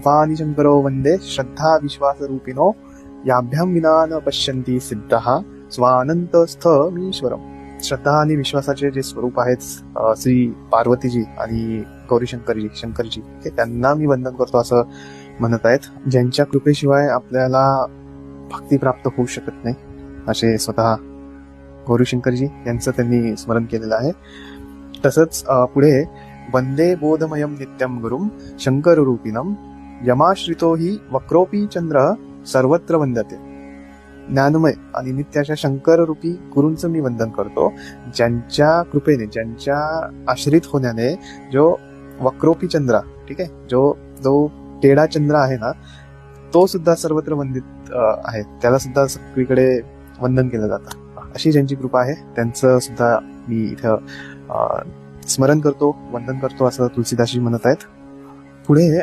तापानि शंकरो वंदे श्रद्धा विश्वास रूपिणो याभ्याम विना न पश्यन्ति सिद्धः स्वानंतस्थमीश्वरम. श्रद्धा आणि विश्वासाचे जे स्वरूप आहेत श्री पार्वतीजी आणि गौरी शंकरजी हे त्यांना मी वंदन करतो असं म्हणत आहेत. ज्यांच्या कृपेशिवाय आपल्याला भक्ती प्राप्त होऊ शकत नाही असे स्वतः गौरी शंकरजी यांचं त्यांनी स्मरण केलेलं आहे. तसंच पुढे वंदे बोधमयम नित्यम गुरुम शंकर रूपिणम यमाश्रितो हि वक्रोपी चंद्र सर्वत्र वंदते. ज्ञानमय आणि नित्याच्या शंकर रूपी गुरूंचं मी वंदन करतो, ज्यांच्या कृपेने, ज्यांच्या आश्रित होण्याने जो वक्रोपी चंद्र, ठीक आहे, जो टेढा चंद्र आहे ना, तो सुद्धा सर्वत्र वंदित आहे, त्याला सुद्धा सगळीकडे वंदन केलं जातं. अशी ज्यांची कृपा आहे त्यांचं सुद्धा मी इथं स्मरण करतो, वंदन करतो असं तुलसीदासजी म्हणत आहेत. पुढे